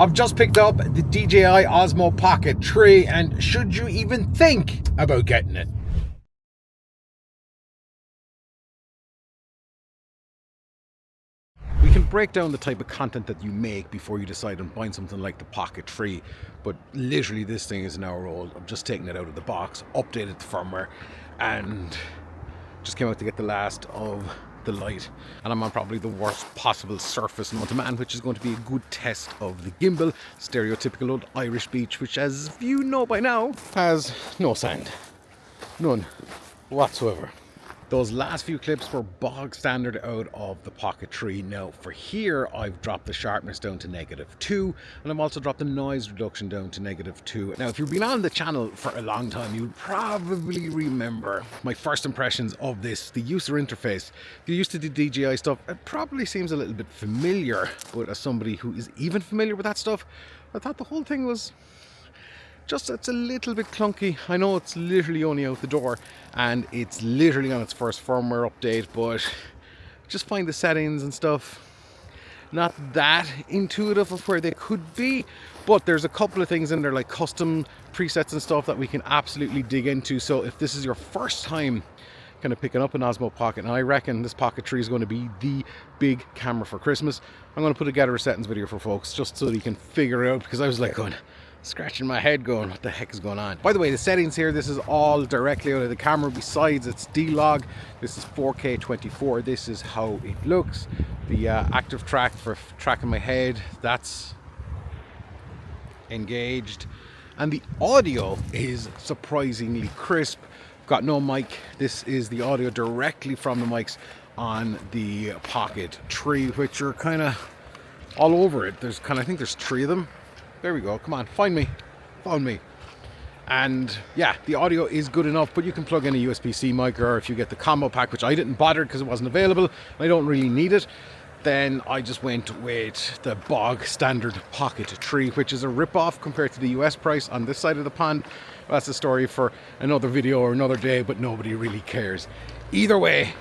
I've just picked up the DJI Osmo Pocket 3, and should you even think about getting it? We can break down the type of content that you make before you decide on buying something like the Pocket 3, but literally this thing is an hour old. I've just taken it out of the box, updated the firmware, and just came out to get the last of the light, and I'm on probably the worst possible surface known to man, which is going to be a good test of the gimbal. Stereotypical old Irish beach, which, as you know by now, has no sand, none whatsoever. Those last few clips were bog standard out of the Pocket 3. Now for here, I've dropped the sharpness down to -2, and I've also dropped the noise reduction down to -2. Now if you've been on the channel for a long time, you'll probably remember my first impressions of this, the user interface. If you're used to the DJI stuff, it probably seems a little bit familiar, but as somebody who is even familiar with that stuff, I thought the whole thing was it's a little bit clunky. I know it's literally only out the door and it's literally on its first firmware update, but just find the settings and stuff not that intuitive of where they could be. But there's a couple of things in there, like custom presets and stuff, that we can absolutely dig into. So if this is your first time kind of picking up an Osmo Pocket, and I reckon this Pocket 3 is going to be the big camera for Christmas, I'm going to put together a settings video for folks just so that you can figure it out, because I was like scratching my head going, what the heck is going on? By the way, the settings here, this is all directly out of the camera. Besides its D-Log, this is 4K 24. This is how it looks. The active track for tracking my head, that's engaged, and the audio is surprisingly crisp. Got no mic. This is the audio directly from the mics on the Pocket 3, which are kind of all over it. I think there's 3 of them. There we go. Come on, find me. Found me. And yeah, the audio is good enough, but you can plug in a USB-C mic, or if you get the combo pack, which I didn't bother because it wasn't available, I don't really need it, then I just went with the bog standard Pocket 3, which is a rip-off compared to the US price on this side of the pond. Well, that's a story for another video or another day, but nobody really cares. Either way,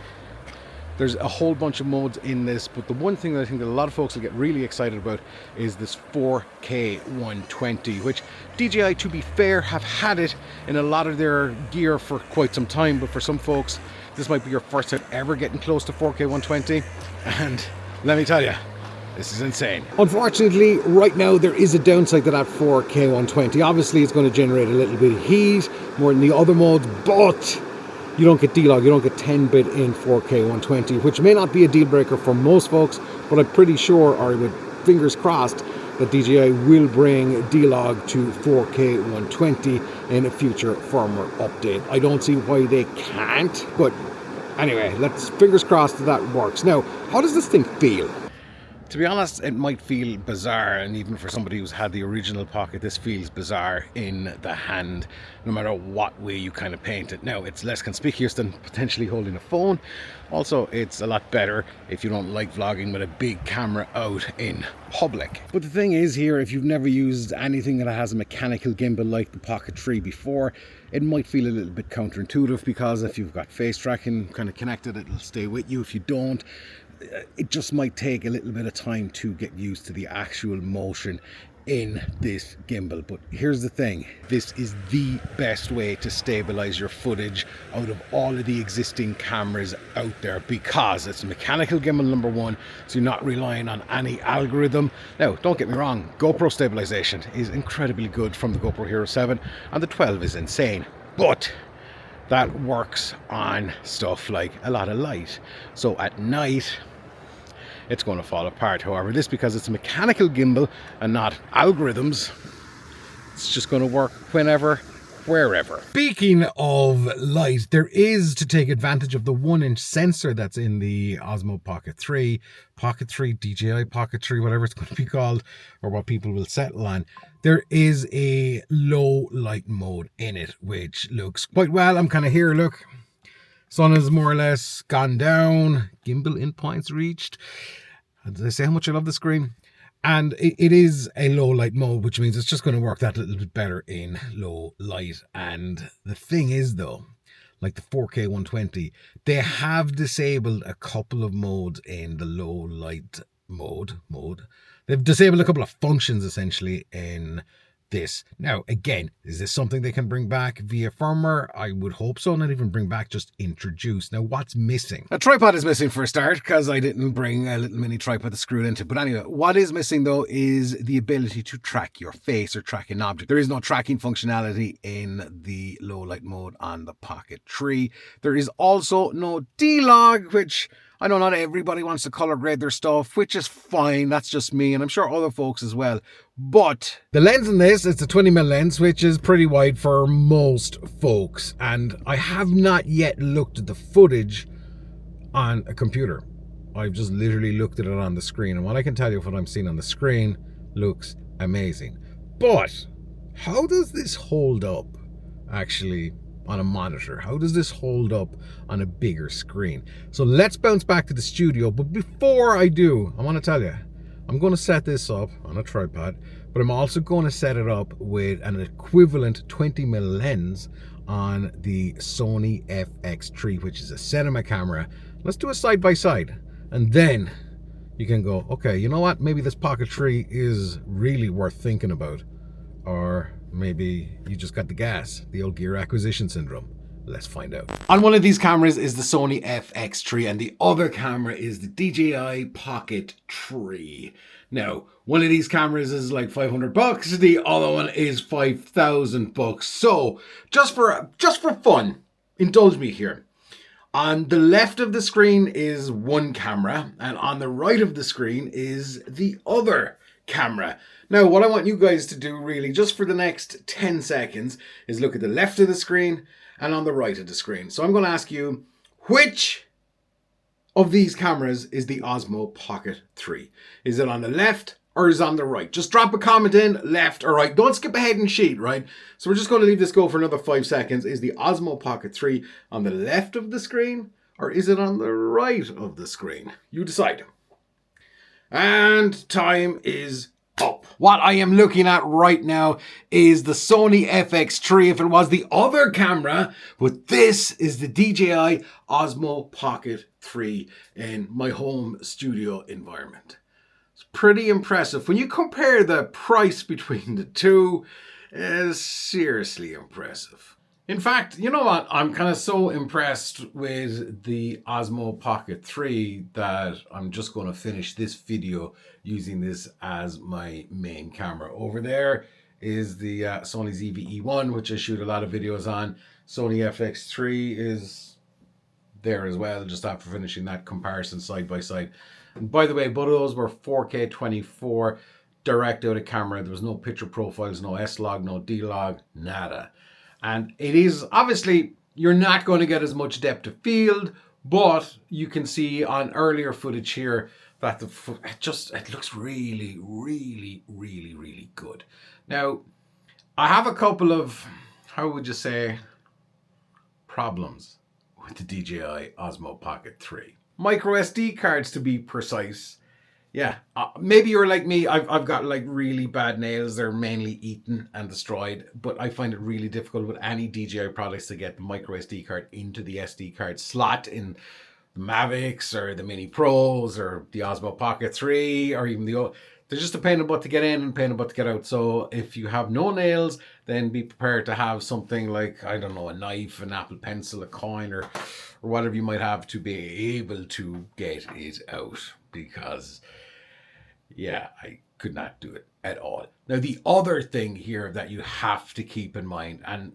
there's a whole bunch of modes in this, but the one thing that I think that a lot of folks will get really excited about is this 4K 120, which DJI, to be fair, have had it in a lot of their gear for quite some time, but for some folks, this might be your first time ever getting close to 4K 120, and let me tell you, this is insane. Unfortunately, right now there is a downside to that 4K 120. Obviously, it's going to generate a little bit of heat, more than the other modes, but you don't get D-Log, you don't get 10-bit in 4K 120, which may not be a deal breaker for most folks, but I'm pretty sure, or with fingers crossed, that DJI will bring D-Log to 4K 120 in a future firmware update. I don't see why they can't, but anyway, let's fingers crossed that works. Now, how does this thing feel? To be honest, it might feel bizarre, and even for somebody who's had the original Pocket, this feels bizarre in the hand, no matter what way you kind of paint it. Now, it's less conspicuous than potentially holding a phone. Also, it's a lot better if you don't like vlogging with a big camera out in public. But the thing is here, if you've never used anything that has a mechanical gimbal like the Pocket 3 before, it might feel a little bit counterintuitive, because if you've got face tracking kind of connected, it'll stay with you. If you don't, it just might take a little bit of time to get used to the actual motion in this gimbal. But here's the thing, this is the best way to stabilize your footage out of all of the existing cameras out there, because it's a mechanical gimbal, number one, so you're not relying on any algorithm. Now, don't get me wrong, GoPro stabilization is incredibly good from the GoPro Hero 7, and the 12 is insane, but that works on stuff like a lot of light. So at night, it's going to fall apart. However, this, because it's a mechanical gimbal and not algorithms, it's just going to work whenever, wherever. Speaking of light, there is, to take advantage of the 1-inch sensor that's in the Osmo Pocket 3, DJI Pocket 3, whatever it's going to be called, or what people will settle on, there is a low light mode in it, which looks quite well. I'm kind of here, look. Sun is more or less gone down. Gimbal endpoints reached. Did I say how much I love the screen? And it is a low light mode, which means it's just going to work that little bit better in low light. And the thing is, though, like the 4K 120, they have disabled a couple of modes in the low light mode. They've disabled a couple of functions essentially in this. Now, again, is this something they can bring back via firmware? I would hope so. Not even bring back, just introduce. Now, what's missing? A tripod is missing for a start, because I didn't bring a little mini tripod to screw it into. But anyway, what is missing though is the ability to track your face or track an object. There is no tracking functionality in the low light mode on the Pocket 3. There is also no D-Log, which I know not everybody wants to color grade their stuff, which is fine. That's just me, and I'm sure other folks as well. But the lens in this is the 20mm lens, which is pretty wide for most folks. And I have not yet looked at the footage on a computer. I've just literally looked at it on the screen. And what I can tell you of what I'm seeing on the screen looks amazing. But how does this hold up actually on a monitor? How does this hold up on a bigger screen? So let's bounce back to the studio. But before I do, I want to tell you, I'm going to set this up on a tripod, but I'm also going to set it up with an equivalent 20mm lens on the Sony FX3, which is a cinema camera. Let's do a side by side, and then you can go, okay, you know what? Maybe this Pocket 3 is really worth thinking about. Or maybe you just got the gas, the old gear acquisition syndrome. Let's find out. On one of these cameras is the Sony FX3, and the other camera is the DJI Pocket 3. Now, one of these cameras is like $500, the other one is $5,000. So, just for fun, indulge me here. On the left of the screen is one camera, and on the right of the screen is the other camera. Now, what I want you guys to do really, just for the next 10 seconds, is look at the left of the screen and on the right of the screen. So I'm going to ask you, which of these cameras is the Osmo Pocket 3? Is it on the left or is it on the right? Just drop a comment in, left or right. Don't skip ahead and cheat, right? So we're just going to leave this go for another 5 seconds. Is the Osmo Pocket 3 on the left of the screen or is it on the right of the screen? You decide. And time is up. What I am looking at right now is the Sony FX3 if it was the other camera, but this is the DJI Osmo Pocket 3 in my home studio environment. It's pretty impressive. When you compare the price between the two, it's seriously impressive. In fact, you know what? I'm kind of so impressed with the Osmo Pocket 3 that I'm just going to finish this video using this as my main camera. Over there is the Sony ZV-E1, which I shoot a lot of videos on. Sony FX3 is there as well, just after finishing that comparison side by side. And by the way, both of those were 4K 24 direct out of camera. There was no picture profiles, no S-Log, no D-Log, nada. And it is, obviously, you're not going to get as much depth of field, but you can see on earlier footage here that it looks really, really, really, really good. Now, I have a couple of, how would you say, problems with the DJI Osmo Pocket 3. Micro SD cards, to be precise. Yeah, maybe you're like me. I've got like really bad nails. They're mainly eaten and destroyed, but I find it really difficult with any DJI products to get the micro SD card into the SD card slot in the Mavics or the Mini Pros or the Osmo Pocket 3 or even they're just a pain in the butt to get in and pain in the butt to get out. So if you have no nails, then be prepared to have something like, I don't know, a knife, an Apple Pencil, a coin, or whatever you might have to be able to get it out, because yeah, I could not do it at all. Now, the other thing here that you have to keep in mind, and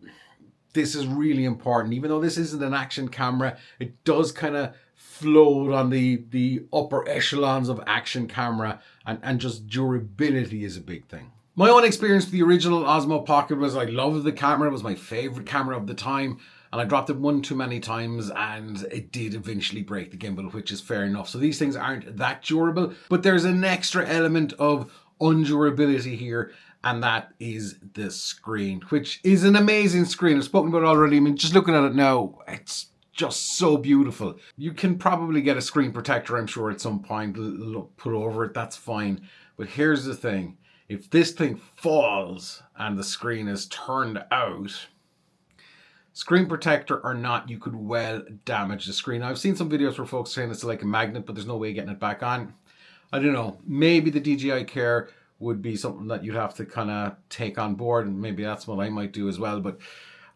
this is really important, even though this isn't an action camera, it does kind of float on the upper echelons of action camera, and just durability is a big thing. My own experience with the original Osmo Pocket was I loved the camera. It was my favorite camera of the time. And I dropped it one too many times and it did eventually break the gimbal, which is fair enough. So these things aren't that durable, but there's an extra element of undurability here, and that is the screen, which is an amazing screen. I've spoken about it already. I mean, just looking at it now, it's just so beautiful. You can probably get a screen protector, I'm sure, at some point, put over it, that's fine. But here's the thing. If this thing falls and the screen is turned out, screen protector or not, you could well damage the screen. I've seen some videos where folks saying it's like a magnet, but there's no way of getting it back on. I don't know, maybe the DJI Care would be something that you'd have to kind of take on board, and maybe that's what I might do as well. But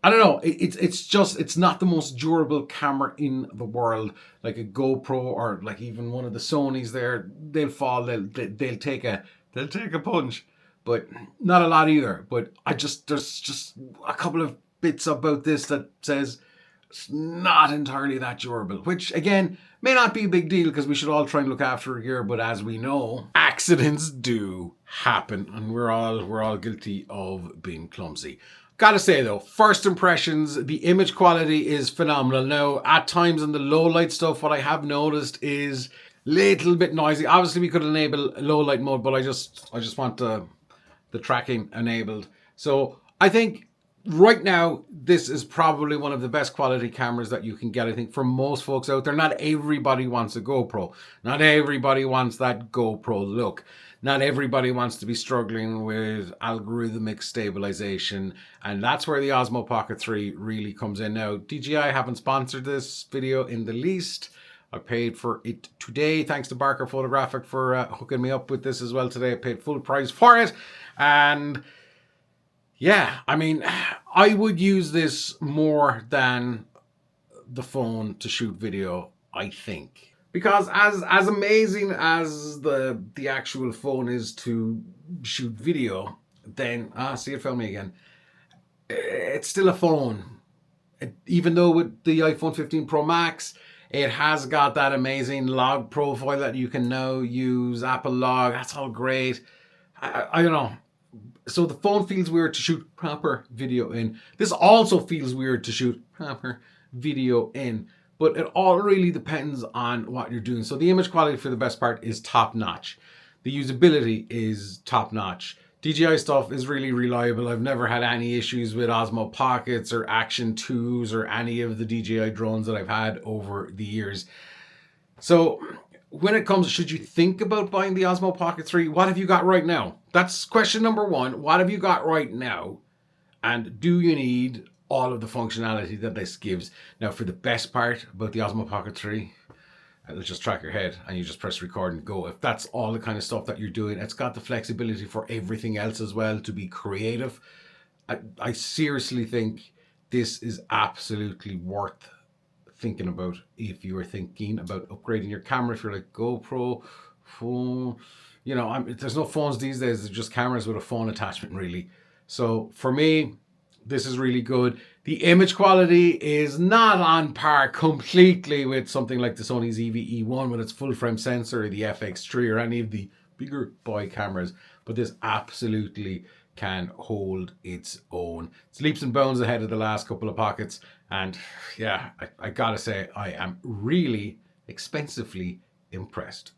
I don't know. It's not the most durable camera in the world. Like a GoPro or like even one of the Sonys, they'll fall. They'll take a punch, but not a lot either. But there's just a couple of bits about this that says it's not entirely that durable, which again may not be a big deal because we should all try and look after our gear. But as we know, accidents do happen, and we're all guilty of being clumsy. Gotta say though, first impressions, the image quality is phenomenal. Now, at times in the low light stuff, what I have noticed is a little bit noisy. Obviously, we could enable low light mode, but I just want the tracking enabled. So I think right now, this is probably one of the best quality cameras that you can get, I think, for most folks out there. Not everybody wants a GoPro. Not everybody wants that GoPro look. Not everybody wants to be struggling with algorithmic stabilization. And that's where the Osmo Pocket 3 really comes in. Now, DJI haven't sponsored this video in the least. I paid for it today. Thanks to Barker Photographic for hooking me up with this as well today. I paid full price for it. And yeah, I mean, I would use this more than the phone to shoot video, I think. Because as amazing as the actual phone is to shoot video, then, see, it found me again. It's still a phone. Even though with the iPhone 15 Pro Max, it has got that amazing log profile that you can now use, Apple Log, that's all great. I don't know. So the phone feels weird to shoot proper video in. This also feels weird to shoot proper video in. But it all really depends on what you're doing. So the image quality for the best part is top notch. The usability is top notch. DJI stuff is really reliable. I've never had any issues with Osmo Pockets or Action 2s or any of the DJI drones that I've had over the years. So when it comes, should you think about buying the Osmo Pocket 3? What have you got right now? That's question number one. What have you got right now? And do you need all of the functionality that this gives? Now, for the best part about the Osmo Pocket 3, it'll just track your head and you just press record and go. If that's all the kind of stuff that you're doing, it's got the flexibility for everything else as well to be creative. I seriously think this is absolutely worth thinking about if you are thinking about upgrading your camera. If you're like GoPro, phone, you know, there's no phones these days. They're just cameras with a phone attachment, really. So for me, this is really good. The image quality is not on par completely with something like the Sony ZV-E1 with its full frame sensor, or the FX3, or any of the bigger boy cameras, but this absolutely can hold its own. It's leaps and bounds ahead of the last couple of Pockets, and yeah, I gotta say, I am really expensively impressed.